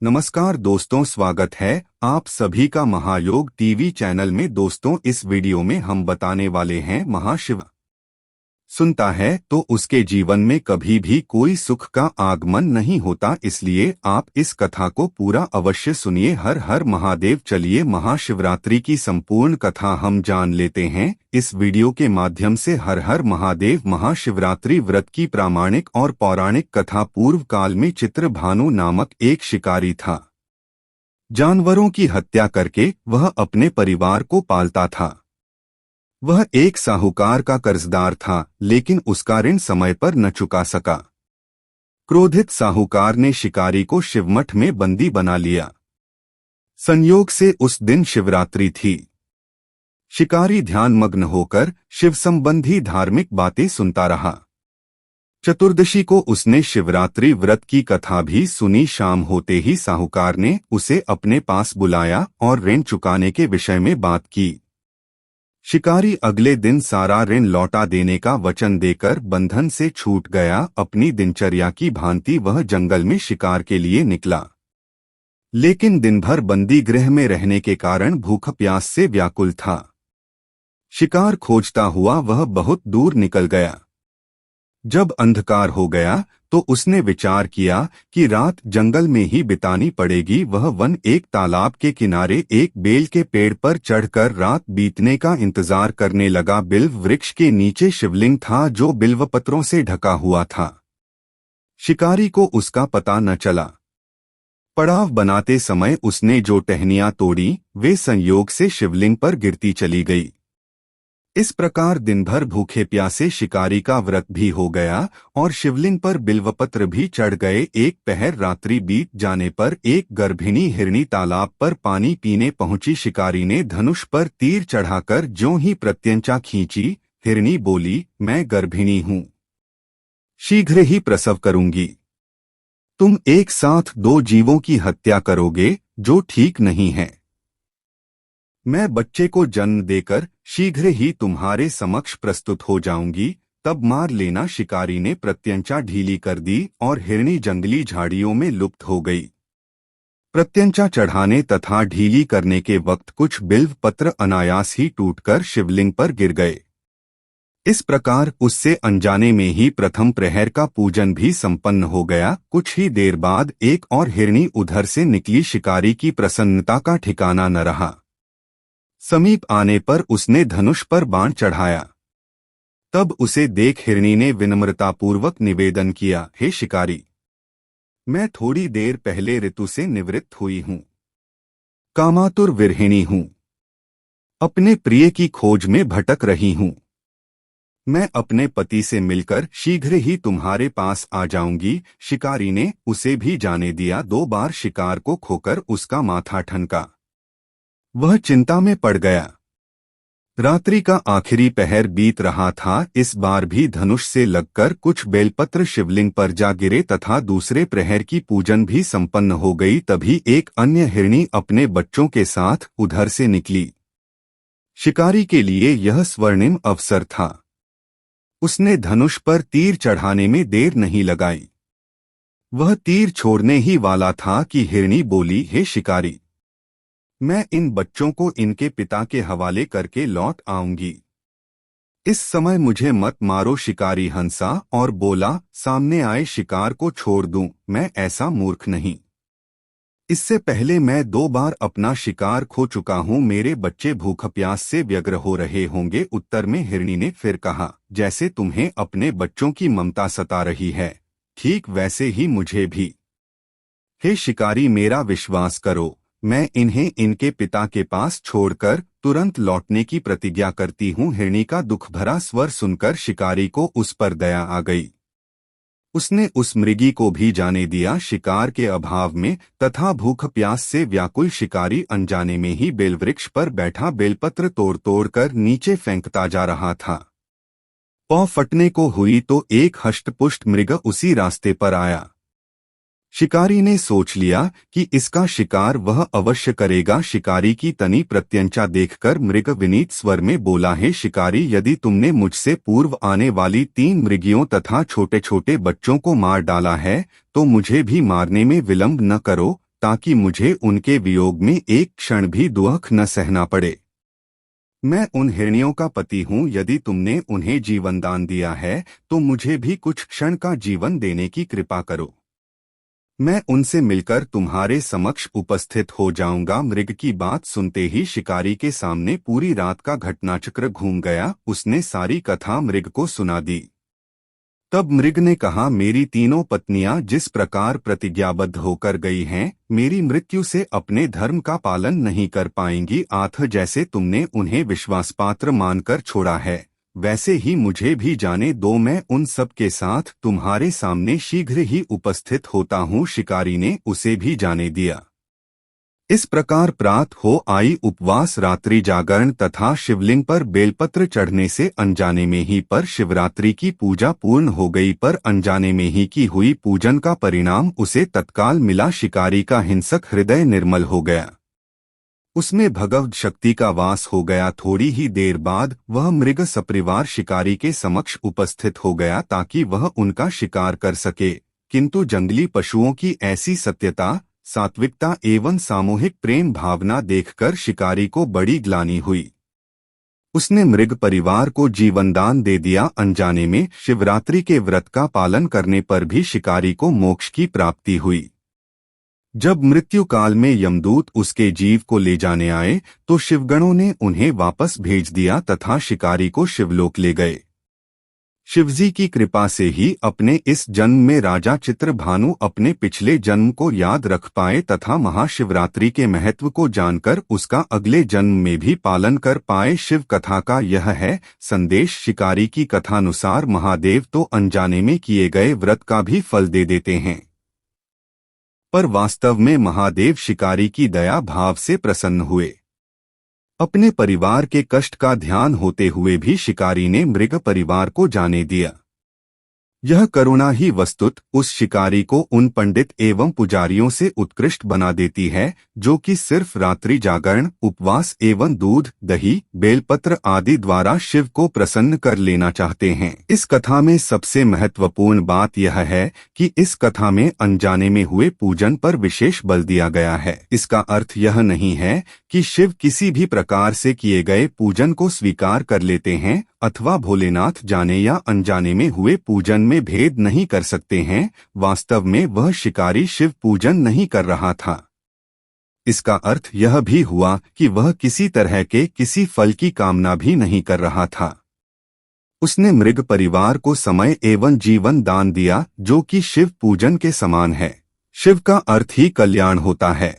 नमस्कार दोस्तों, स्वागत है आप सभी का महायोग टीवी चैनल में। दोस्तों, इस वीडियो में हम बताने वाले हैं महाशिव सुनता है तो उसके जीवन में कभी भी कोई सुख का आगमन नहीं होता, इसलिए आप इस कथा को पूरा अवश्य सुनिए। हर हर महादेव। चलिए महाशिवरात्रि की संपूर्ण कथा हम जान लेते हैं इस वीडियो के माध्यम से। हर हर महादेव। महाशिवरात्रि व्रत की प्रामाणिक और पौराणिक कथा। पूर्व काल में चित्रभानु नामक एक शिकारी था। जानवरों की हत्या करके वह अपने परिवार को पालता था। वह एक साहूकार का कर्जदार था, लेकिन उसका ऋण समय पर न चुका सका। क्रोधित साहूकार ने शिकारी को शिवमठ में बंदी बना लिया। संयोग से उस दिन शिवरात्रि थी। शिकारी ध्यानमग्न होकर शिव संबंधी धार्मिक बातें सुनता रहा। चतुर्दशी को उसने शिवरात्रि व्रत की कथा भी सुनी। शाम होते ही साहूकार ने उसे अपने पास बुलाया और ऋण चुकाने के विषय में बात की। शिकारी अगले दिन सारा ऋण लौटा देने का वचन देकर बंधन से छूट गया। अपनी दिनचर्या की भांति वह जंगल में शिकार के लिए निकला, लेकिन दिन भर बंदी गृह में रहने के कारण भूख प्यास से व्याकुल था। शिकार खोजता हुआ वह बहुत दूर निकल गया। जब अंधकार हो गया तो उसने विचार किया कि रात जंगल में ही बितानी पड़ेगी। वह वन एक तालाब के किनारे एक बेल के पेड़ पर चढ़कर रात बीतने का इंतजार करने लगा। बिल्व वृक्ष के नीचे शिवलिंग था जो बिल्वपत्रों से ढका हुआ था। शिकारी को उसका पता न चला। पड़ाव बनाते समय उसने जो टहनियां तोड़ी वे संयोग से शिवलिंग पर गिरती चली गई। इस प्रकार दिन भर भूखे प्यासे शिकारी का व्रत भी हो गया और शिवलिंग पर बिल्वपत्र भी चढ़ गए। एक पहर रात्रि बीत जाने पर एक गर्भिणी हिरणी तालाब पर पानी पीने पहुंची। शिकारी ने धनुष पर तीर चढ़ाकर ज्यों ही प्रत्यंचा खींची, हिरणी बोली, मैं गर्भिणी हूं, शीघ्र ही प्रसव करूंगी। तुम एक साथ दो जीवों की हत्या करोगे, जो ठीक नहीं है। मैं बच्चे को जन्म देकर शीघ्र ही तुम्हारे समक्ष प्रस्तुत हो जाऊंगी, तब मार लेना। शिकारी ने प्रत्यंचा ढीली कर दी और हिरणी जंगली झाड़ियों में लुप्त हो गई। प्रत्यंचा चढ़ाने तथा ढीली करने के वक्त कुछ बिल्व पत्र अनायास ही टूटकर शिवलिंग पर गिर गए। इस प्रकार उससे अनजाने में ही प्रथम प्रहर का पूजन भी संपन्न हो गया। कुछ ही देर बाद एक और हिरणी उधर से निकली। शिकारी की प्रसन्नता का ठिकाना न रहा। समीप आने पर उसने धनुष पर बाण चढ़ाया। तब उसे देख हिरणी ने विनम्रतापूर्वक निवेदन किया, हे शिकारी, मैं थोड़ी देर पहले ऋतु से निवृत्त हुई हूं, कामातुर विरहिणी हूं, अपने प्रिय की खोज में भटक रही हूं। मैं अपने पति से मिलकर शीघ्र ही तुम्हारे पास आ जाऊंगी। शिकारी ने उसे भी जाने दिया। 2 बार शिकार को खोकर उसका माथा ठनका। वह चिंता में पड़ गया। रात्रि का आखिरी पहर बीत रहा था। इस बार भी धनुष से लगकर कुछ बेलपत्र शिवलिंग पर जा गिरे तथा दूसरे प्रहर की पूजन भी संपन्न हो गई। तभी एक अन्य हिरणी अपने बच्चों के साथ उधर से निकली। शिकारी के लिए यह स्वर्णिम अवसर था। उसने धनुष पर तीर चढ़ाने में देर नहीं लगाई। वह तीर छोड़ने ही वाला था कि हिरणी बोली, हे शिकारी, मैं इन बच्चों को इनके पिता के हवाले करके लौट आऊंगी। इस समय मुझे मत मारो। शिकारी हंसा और बोला, सामने आए शिकार को छोड़ दूं, मैं ऐसा मूर्ख नहीं। इससे पहले मैं 2 बार अपना शिकार खो चुका हूं। मेरे बच्चे भूख प्यास से व्यग्र हो रहे होंगे। उत्तर में हिरणी ने फिर कहा, जैसे तुम्हें अपने बच्चों की ममता सता रही है, ठीक वैसे ही मुझे भी। हे शिकारी, मेरा विश्वास करो, मैं इन्हें इनके पिता के पास छोड़कर तुरंत लौटने की प्रतिज्ञा करती हूं। हिरणी का दुख भरा स्वर सुनकर शिकारी को उस पर दया आ गई। उसने उस मृगी को भी जाने दिया। शिकार के अभाव में तथा भूख प्यास से व्याकुल शिकारी अनजाने में ही बेलवृक्ष पर बैठा बेलपत्र तोड़ तोड़ कर नीचे फेंकता जा रहा था। पौ फटने को हुई तो एक हष्टपुष्ट मृग उसी रास्ते पर आया। शिकारी ने सोच लिया कि इसका शिकार वह अवश्य करेगा। शिकारी की तनी प्रत्यंचा देखकर मृग विनीत स्वर में बोला, हे शिकारी, यदि तुमने मुझसे पूर्व आने वाली 3 मृगियों तथा छोटे छोटे बच्चों को मार डाला है तो मुझे भी मारने में विलंब न करो, ताकि मुझे उनके वियोग में एक क्षण भी दुख न सहना पड़े। मैं उन हिरनियों का पति हूँ। यदि तुमने उन्हें जीवन दान दिया है तो मुझे भी कुछ क्षण का जीवन देने की कृपा करो। मैं उनसे मिलकर तुम्हारे समक्ष उपस्थित हो जाऊंगा। मृग की बात सुनते ही शिकारी के सामने पूरी रात का घटनाचक्र घूम गया। उसने सारी कथा मृग को सुना दी। तब मृग ने कहा, मेरी तीनों पत्नियां जिस प्रकार प्रतिज्ञाबद्ध होकर गई हैं, मेरी मृत्यु से अपने धर्म का पालन नहीं कर पाएंगी। आथ जैसे तुमने उन्हें विश्वासपात्र मानकर छोड़ा है, वैसे ही मुझे भी जाने दो। मैं उन सब के साथ तुम्हारे सामने शीघ्र ही उपस्थित होता हूँ। शिकारी ने उसे भी जाने दिया। इस प्रकार प्रात हो आई। उपवास, रात्रि जागरण तथा शिवलिंग पर बेलपत्र चढ़ने से अनजाने में ही पर शिवरात्रि की पूजा पूर्ण हो गई। पर अनजाने में ही की हुई पूजन का परिणाम उसे तत्काल मिला। शिकारी का हिंसक हृदय निर्मल हो गया, उसमें भगवद शक्ति का वास हो गया। थोड़ी ही देर बाद वह मृग सपरिवार शिकारी के समक्ष उपस्थित हो गया ताकि वह उनका शिकार कर सके। किंतु जंगली पशुओं की ऐसी सत्यता, सात्विकता एवं सामूहिक प्रेम भावना देखकर शिकारी को बड़ी ग्लानि हुई। उसने मृग परिवार को जीवनदान दे दिया। अनजाने में शिवरात्रि के व्रत का पालन करने पर भी शिकारी को मोक्ष की प्राप्ति हुई। जब मृत्यु काल में यमदूत उसके जीव को ले जाने आए तो शिवगणों ने उन्हें वापस भेज दिया तथा शिकारी को शिवलोक ले गए। शिवजी की कृपा से ही अपने इस जन्म में राजा चित्रभानु अपने पिछले जन्म को याद रख पाए तथा महाशिवरात्रि के महत्व को जानकर उसका अगले जन्म में भी पालन कर पाए। शिव कथा का यह है संदेश। शिकारी की कथानुसार महादेव तो अनजाने में किए गए व्रत का भी फल दे देते हैं, पर वास्तव में महादेव शिकारी की दया भाव से प्रसन्न हुए। अपने परिवार के कष्ट का ध्यान होते हुए भी शिकारी ने मृग परिवार को जाने दिया। यह करुणा ही वस्तुत उस शिकारी को उन पंडित एवं पुजारियों से उत्कृष्ट बना देती है जो कि सिर्फ रात्रि जागरण, उपवास एवं दूध, दही, बेलपत्र आदि द्वारा शिव को प्रसन्न कर लेना चाहते हैं। इस कथा में सबसे महत्वपूर्ण बात यह है कि इस कथा में अनजाने में हुए पूजन पर विशेष बल दिया गया है। इसका अर्थ यह नहीं है कि शिव किसी भी प्रकार से किए गए पूजन को स्वीकार कर लेते हैं अथवा भोलेनाथ जाने या अनजाने में हुए पूजन में भेद नहीं कर सकते हैं। वास्तव में वह शिकारी शिव पूजन नहीं कर रहा था। इसका अर्थ यह भी हुआ कि वह किसी तरह के किसी फल की कामना भी नहीं कर रहा था। उसने मृग परिवार को समय एवं जीवन दान दिया जो कि शिव पूजन के समान है। शिव का अर्थ ही कल्याण होता है।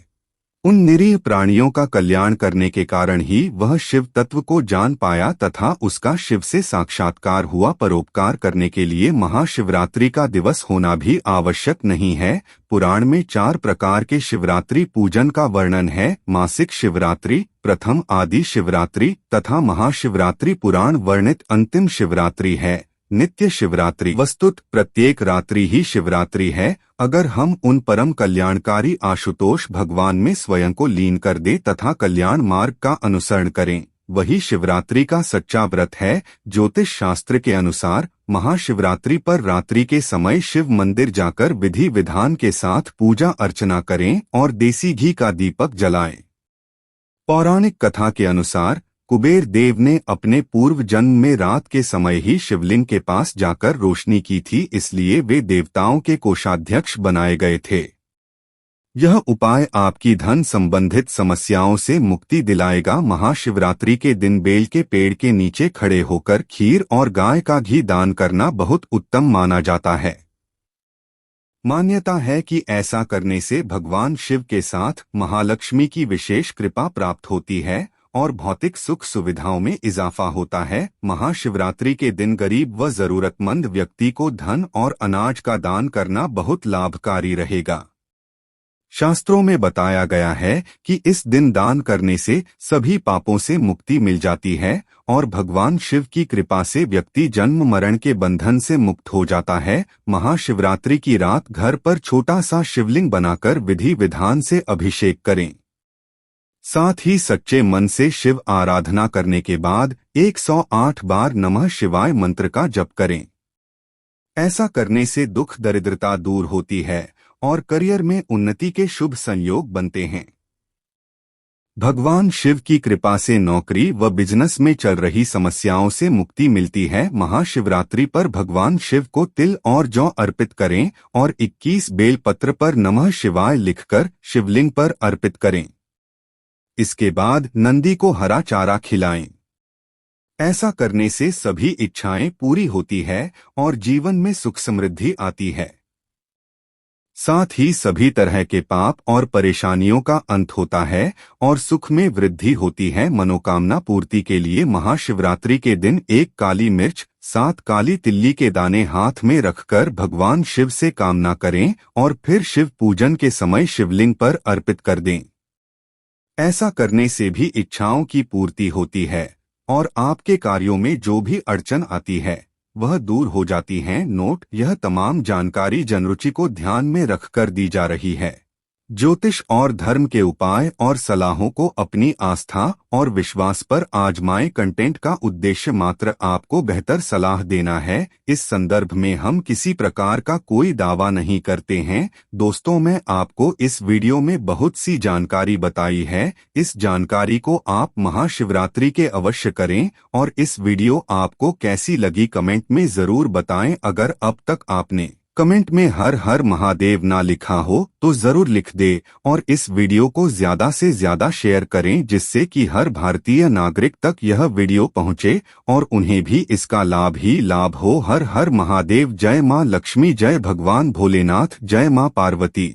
उन निरीह प्राणियों का कल्याण करने के कारण ही वह शिव तत्व को जान पाया तथा उसका शिव से साक्षात्कार हुआ। परोपकार करने के लिए महाशिवरात्रि का दिवस होना भी आवश्यक नहीं है। पुराण में 4 प्रकार के शिवरात्रि पूजन का वर्णन है। मासिक शिवरात्रि, प्रथम आदि शिवरात्रि तथा महाशिवरात्रि पुराण वर्णित अंतिम शिवरात्रि है। नित्य शिवरात्रि वस्तुत प्रत्येक रात्रि ही शिवरात्रि है। अगर हम उन परम कल्याणकारी आशुतोष भगवान में स्वयं को लीन कर दे तथा कल्याण मार्ग का अनुसरण करें, वही शिवरात्रि का सच्चा व्रत है। ज्योतिष शास्त्र के अनुसार महाशिवरात्रि पर रात्रि के समय शिव मंदिर जाकर विधि विधान के साथ पूजा अर्चना करें और देसी घी का दीपक जलाएं। पौराणिक कथा के अनुसार कुबेर देव ने अपने पूर्व जन्म में रात के समय ही शिवलिंग के पास जाकर रोशनी की थी, इसलिए वे देवताओं के कोषाध्यक्ष बनाए गए थे। यह उपाय आपकी धन संबंधित समस्याओं से मुक्ति दिलाएगा। महाशिवरात्रि के दिन बेल के पेड़ के नीचे खड़े होकर खीर और गाय का घी दान करना बहुत उत्तम माना जाता है। मान्यता है कि ऐसा करने से भगवान शिव के साथ महालक्ष्मी की विशेष कृपा प्राप्त होती है और भौतिक सुख सुविधाओं में इजाफा होता है। महाशिवरात्रि के दिन गरीब व जरूरतमंद व्यक्ति को धन और अनाज का दान करना बहुत लाभकारी रहेगा। शास्त्रों में बताया गया है कि इस दिन दान करने से सभी पापों से मुक्ति मिल जाती है और भगवान शिव की कृपा से व्यक्ति जन्म मरण के बंधन से मुक्त हो जाता है। महाशिवरात्रि की रात घर पर छोटा सा शिवलिंग बनाकर विधि विधान से अभिषेक करें। साथ ही सच्चे मन से शिव आराधना करने के बाद 108 बार नमः शिवाय मंत्र का जप करें। ऐसा करने से दुख दरिद्रता दूर होती है और करियर में उन्नति के शुभ संयोग बनते हैं। भगवान शिव की कृपा से नौकरी व बिजनेस में चल रही समस्याओं से मुक्ति मिलती है। महाशिवरात्रि पर भगवान शिव को तिल और जौ अर्पित करें और 21 बेल पत्र पर नमः शिवाय लिखकर शिवलिंग पर अर्पित करें। इसके बाद नंदी को हरा चारा खिलाएं। ऐसा करने से सभी इच्छाएं पूरी होती है और जीवन में सुख समृद्धि आती है। साथ ही सभी तरह के पाप और परेशानियों का अंत होता है और सुख में वृद्धि होती है। मनोकामना पूर्ति के लिए महाशिवरात्रि के दिन 1 काली मिर्च 7 काली तिल्ली के दाने हाथ में रखकर भगवान शिव से कामना करें और फिर शिव पूजन के समय शिवलिंग पर अर्पित कर दें। ऐसा करने से भी इच्छाओं की पूर्ति होती है और आपके कार्यों में जो भी अड़चन आती है वह दूर हो जाती है। नोट: यह तमाम जानकारी जनरुचि को ध्यान में रखकर दी जा रही है। ज्योतिष और धर्म के उपाय और सलाहों को अपनी आस्था और विश्वास पर आजमाएं। कंटेंट का उद्देश्य मात्र आपको बेहतर सलाह देना है। इस संदर्भ में हम किसी प्रकार का कोई दावा नहीं करते हैं। दोस्तों, मैं आपको इस वीडियो में बहुत सी जानकारी बताई है। इस जानकारी को आप महाशिवरात्रि के अवश्य करें और इस वीडियो आपको कैसी लगी कमेंट में जरूर बताएं। अगर अब तक आपने कमेंट में हर हर महादेव ना लिखा हो तो जरूर लिख दे और इस वीडियो को ज्यादा से ज्यादा शेयर करें, जिससे कि हर भारतीय नागरिक तक यह वीडियो पहुंचे और उन्हें भी इसका लाभ ही लाभ हो। हर हर महादेव। जय मां लक्ष्मी, जय भगवान भोलेनाथ, जय मां पार्वती।